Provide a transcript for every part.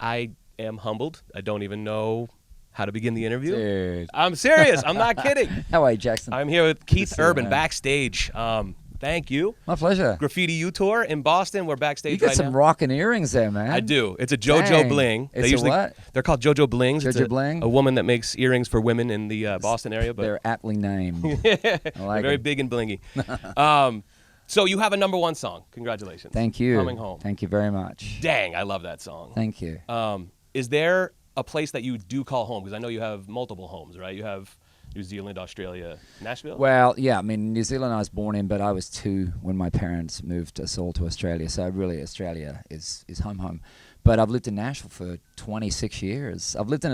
I am humbled. I don't even know how to begin the interview. Dude. I'm serious. I'm not kidding. How are you, Jackson? I'm here with Keith see you, Urban man. backstage. Thank you. My pleasure. Graffiti U Tour in Boston. We're backstage You got right some now. rockin' earrings there, man. I do. It's a JoJo Dang. Bling. It's a what? They're called JoJo Blings. JoJo It's Bling? a woman that makes earrings for women in the Boston area. But They're aptly named. I they're like very it. big and blingy. So you have a #1 song. Congratulations. Thank you. Coming Home. Thank you very much. Dang, I love that song. Thank you. Is there a place that you do call home? Because I know you have multiple homes, right? You have New Zealand, Australia, Nashville? Well, yeah, I mean, New Zealand I was born in, but I was 2 when my parents moved us all to Australia. So really, Australia is home. But I've lived in Nashville for 26 years. I've lived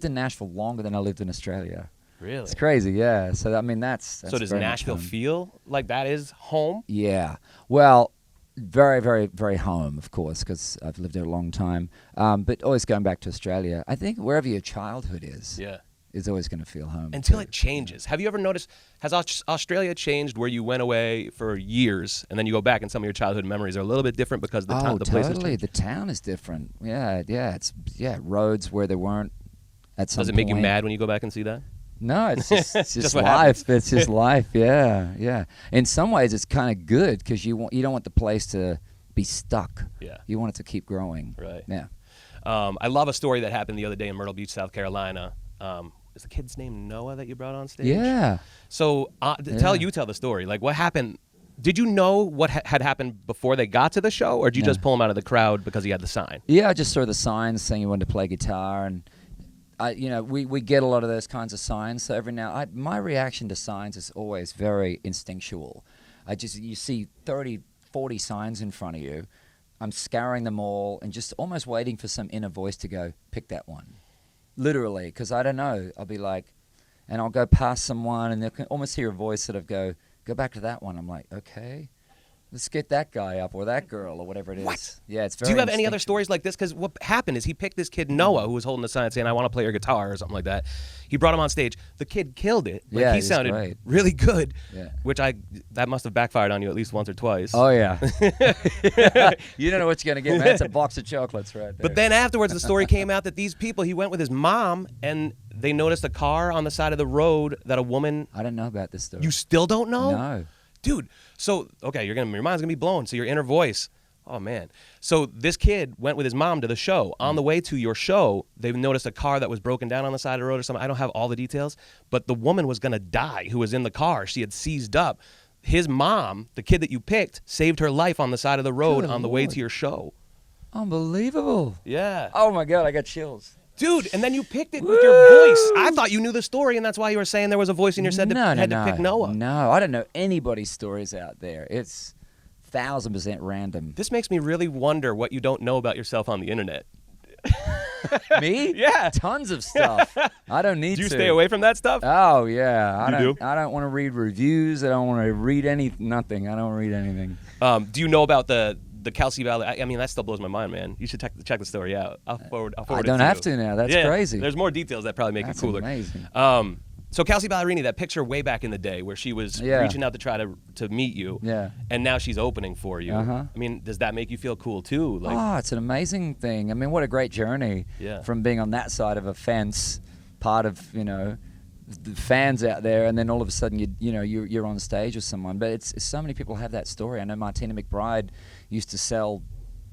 in Nashville longer than I lived in Australia. Really? It's crazy, yeah. So I mean, that's So does very much Nashville home. feel like that is home? Yeah. Well, very, very, very home, of course, because I've lived there a long time. But always going back to Australia. I think wherever your childhood is always going to feel home. Until it changes. Have you ever noticed, has Australia changed where you went away for years and then you go back and some of your childhood memories are a little bit different because the time, the place has totally. changed? The town is different. Yeah. It's roads where there weren't at some Does it make you point. mad when you go back and see that? No, it's just Just what life. It's just life. Yeah. In some ways, it's kind of good because you don't want the place to be stuck. Yeah. You want it to keep growing. Right. Yeah. I love a story that happened the other day in Myrtle Beach, South Carolina. Is the kid's name Noah that you brought on stage? Yeah. So tell the story. Like, what happened? Did you know what had happened before they got to the show, or did you just pull him out of the crowd because he had the sign? Yeah, I just saw the signs saying you wanted to play guitar, and we get a lot of those kinds of signs. So every now, my reaction to signs is always very instinctual. You see 30, 40 signs in front of you. I'm scouring them all and just almost waiting for some inner voice to go, pick that one. Literally, because I don't know. I'll be like, and I'll go past someone and they'll almost hear a voice sort of go back to that one. I'm like, okay, let's get that guy up or that girl or whatever it is. What? Yeah, it's very Do you have any other instinctual. stories like this? Because what happened is he picked this kid, Noah, who was holding the sign saying, I want to play your guitar or something like that. He brought him on stage. The kid killed it. Like, Yeah, he he's sounded great. really good, Yeah. which that must have backfired on you at least once or twice. Oh, yeah. You don't know what you're going to get, man. It's a box of chocolates right there. But then afterwards, the story came out that these people, he went with his mom, and they noticed a car on the side of the road that a woman... I don't know about this story. You still don't know? No. Dude, so, okay, your mind's going to be blown, so your inner voice... Oh, man. So this kid went with his mom to the show. On the way to your show, they noticed a car that was broken down on the side of the road or something. I don't have all the details, but the woman was going to die who was in the car. She had seized up. His mom, the kid that you picked, saved her life on the side of the road Good on the way Lord. to your show. Unbelievable. Yeah. Oh, my God, I got chills. Dude, and then you picked it with your voice. I thought you knew the story, and that's why you were saying there was a voice in your head that had to pick Noah. No, I don't know anybody's stories out there. It's 1,000% random. This makes me really wonder what you don't know about yourself on the internet. Me? Yeah. Tons of stuff. I don't need to. Do you stay away from that stuff? Oh, yeah. I You don't want to read reviews. I don't want to read nothing. I don't read anything. Do you know about the Kelsey Valley? I mean, that still blows my mind, man. You should check the story out. I'll forward I it to you. don't have to now. That's crazy. There's more details that probably make That's it cooler. amazing. So Kelsey Ballerini, that picture way back in the day where she was reaching out to try to meet you, and now she's opening for you. I mean, does that make you feel cool too? Like, it's an amazing thing. I mean, what a great journey from being on that side of a fence, part of the fans out there, and then all of a sudden you're on stage with someone. But it's so many people have that story. I know Martina McBride used to sell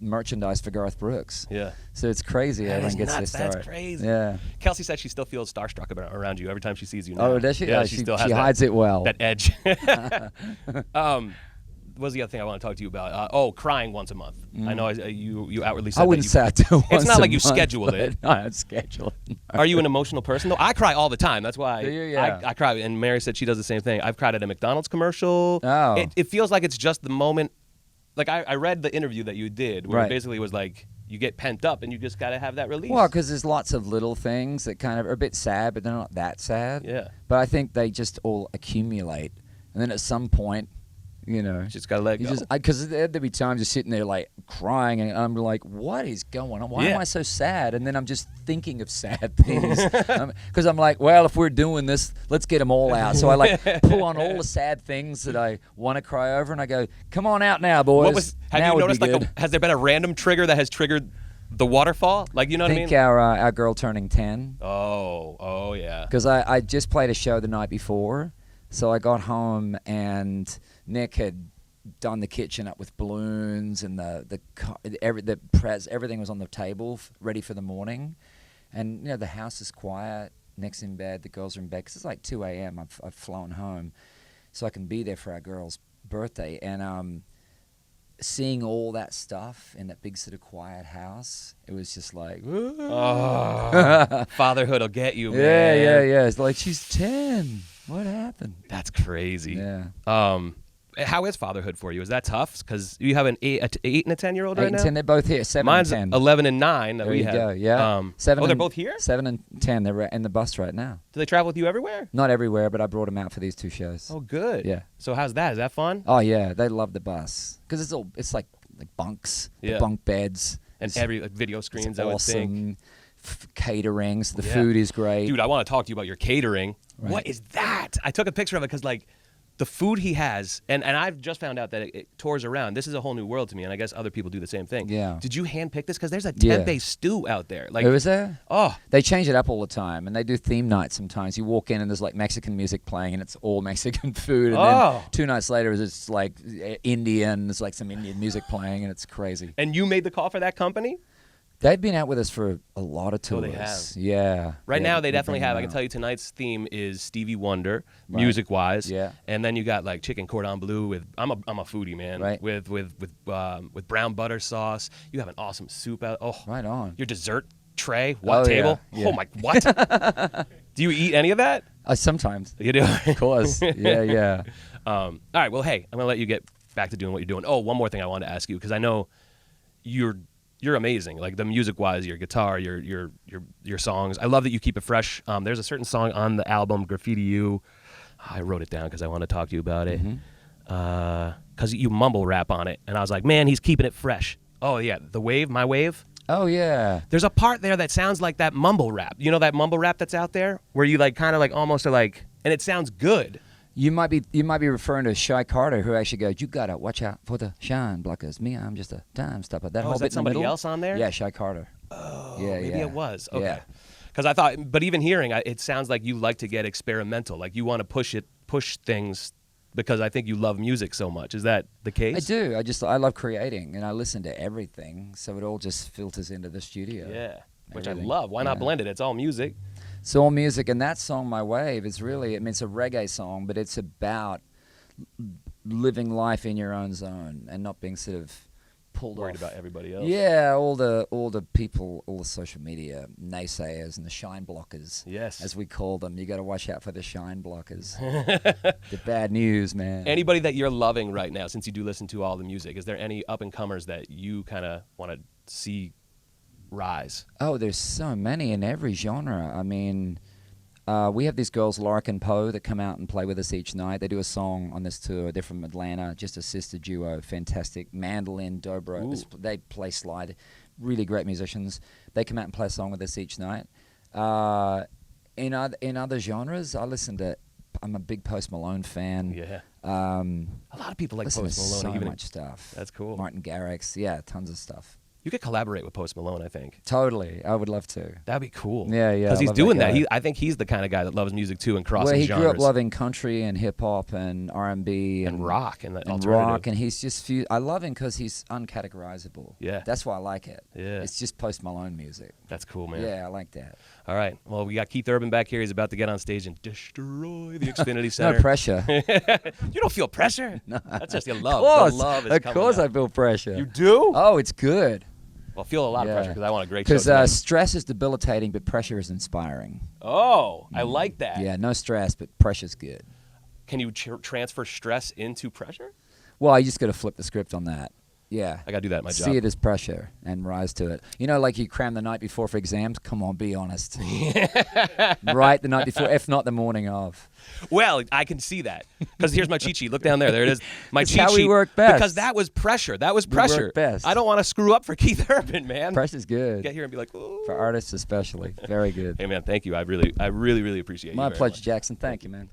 merchandise for Garth Brooks. Yeah. So it's crazy. That Everyone is gets nuts. this story. That's crazy. Yeah. Kelsey said she still feels starstruck around you every time she sees you now. Oh, does she? Yeah, she still has hides it well. that edge. What was the other thing I want to talk to you about? Crying once a month. I know you outwardly said I wouldn't say I do once It's not a like you month, scheduled but it. No, I don't schedule it. No. Are you an emotional person? though? I cry all the time. That's why Do you? Yeah. I cry. And Mary said she does the same thing. I've cried at a McDonald's commercial. Oh. It feels like it's just the moment. Like I read the interview that you did where it basically was like you get pent up and you just got to have that release. Well, because there's lots of little things that kind of are a bit sad, but they're not that sad. Yeah. But I think they just all accumulate. And then at some point, just got to let go. Because there'd be times you're sitting there like crying, and I'm like, what is going on? Why am I so sad? And then I'm just thinking of sad things. Because I'm like, well, if we're doing this, let's get them all out. So I like pull on all the sad things that I want to cry over, and I go, come on out now, boys. Have now you would noticed be good. has there been a random trigger that has triggered The waterfall? Like, you know I what I think mean? our girl turning 10. Oh yeah. Because I just played a show the night before, so I got home and Nick had done the kitchen up with balloons and everything was on the table ready for the morning, and you know the house is quiet. Nick's in bed, the girls are in bed because it's like 2 a.m. I've flown home, so I can be there for our girl's birthday, and seeing all that stuff in that big sort of quiet house, it was just like, Oh, fatherhood will get you, yeah, man. yeah. It's like she's 10. What happened? That's crazy. Yeah. How is fatherhood for you? Is that tough? Because you have an 8 and a 10-year-old 8 right and now? 10, they're both here. 7 Mine's and 10. 11 and 9 that There we you have. go, yeah. They're and, both here? 7 and 10, they're in the bus right now. Do they travel with you everywhere? Not everywhere, but I brought them out for these 2 shows. Oh, good. Yeah. So how's that? Is that fun? Oh, yeah, they love the bus. Because it's like bunks, Yeah. the bunk beds. And It's- every video it's screens, I would think. awesome. Catering, so the Yeah. food is great. Dude, I want to talk to you about your catering. Right. What is that? I took a picture of it because, like, the food he has, and I've just found out that it tours around. This is a whole new world to me, and I guess other people do the same thing. Yeah. Did you handpick this? Because there's a Yeah. tempeh stew out there. Like, Who is there? oh, They change it up all the time, and they do theme nights sometimes. You walk in and there's like Mexican music playing, and it's all Mexican food. And Oh. then 2 nights later, it's like Indian. There's like some Indian music playing, and it's crazy. and you made the call for that company? They've been out with us for a lot of Oh, tours. they have. Yeah. Right Yeah, now, they we definitely bring have. them I can out. tell you tonight's theme is Stevie Wonder, Right. music-wise. Yeah. And then you got like chicken cordon bleu with. I'm a foodie, man. Right. With brown butter sauce. You have an awesome soup out. Oh, Right on. your dessert tray, what Oh, table? yeah, yeah. Oh my, what? Do you eat any of that? Sometimes. You do. Of course. Yeah, yeah. All right. Well, hey, I'm gonna let you get back to doing what you're doing. Oh, one more thing I wanted to ask you because I know you're amazing. Like the music-wise, your guitar, your songs. I love that you keep it fresh. There's a certain song on the album, Graffiti You. I wrote it down because I want to talk to you about it. Because you mumble rap on it, and I was like, man, he's keeping it fresh. Oh yeah, the wave, my wave. Oh, yeah. There's a part there that sounds like that mumble rap. You know that mumble rap that's out there where you like kind of like almost are like, and it sounds good. You might be referring to Shy Carter, who actually goes, "You gotta watch out for the shine blockers. Me, I'm just a time stopper." That Oh, whole is that bit in the somebody middle. else on there? Yeah, Shy Carter. Oh, Yeah, maybe yeah. it was. Okay. Yeah. Because I thought, but even hearing, it sounds like you like to get experimental. Like you want to push things because I think you love music so much. Is that the case? I do. I love creating, and I listen to everything, so it all just filters into the studio. Yeah. Which I Everything. love. Why not Yeah. blend it? It's all music. It's all music, and that song, "My Wave," is really, I mean, it's a reggae song, but it's about living life in your own zone and not being sort of pulled Worried off. about everybody else. Yeah, all the people, all the social media naysayers and the shine blockers, Yes. as we call them. You got to watch out for the shine blockers. The bad news, man. Anybody that you're loving right now, since you do listen to all the music, is there any up and comers that you kind of want to see rise? Oh, there's so many in every genre. I mean, we have these girls, Lark and Poe, that come out and play with us each night. They do a song on this tour. They're from Atlanta, just a sister duo, fantastic. Mandolin, dobro. Ooh. They play slide. Really great musicians. They come out and play a song with us each night. In other genres, I'm a big Post Malone fan. Yeah. A A lot of people like listen Post to Malone. so even much stuff. That's cool. Martin Garrix, yeah, tons of stuff. You could collaborate with Post Malone, I think. Totally, I would love to. That'd be cool. Yeah, yeah, Because I he's love doing that that. guy. I think he's the kind of guy that loves music too and crossing Well, he genres. grew up loving country and hip hop and R&B and rock and and alternative. rock, and he's just I love him because he's uncategorizable. Yeah. That's why I like it. Yeah. It's just Post Malone music. That's cool, man. Yeah, I like that. All right. Well, we got Keith Urban back here. He's about to get on stage and destroy the Xfinity Center. No pressure. You don't feel pressure? No. That's just your love. Of course, The love is of coming course out. I feel pressure. You do? Oh, it's good. Well, feel a lot of Yeah. pressure because I want a great show Because tonight. stress is debilitating, but pressure is inspiring. Oh, I like that. Yeah, no stress, but pressure's good. Can you transfer stress into pressure? Well, you just got to flip the script on that. Yeah. I got to do that at my job. See it as pressure and rise to it. You know, like you cram the night before for exams? Come on, be honest. Right the night before, if not the morning of. Well, I can see that. Because here's my cheat sheet. Look down there. There it is. My It's cheat how we sheet. work best. Because that was pressure. That was We work pressure. best. I don't want to screw up for Keith Urban, man. Pressure's good. Get here and be like, ooh. For artists especially. Very good. Hey, man, thank you. I really appreciate you. My very pleasure, much. Jackson. Thank you, man.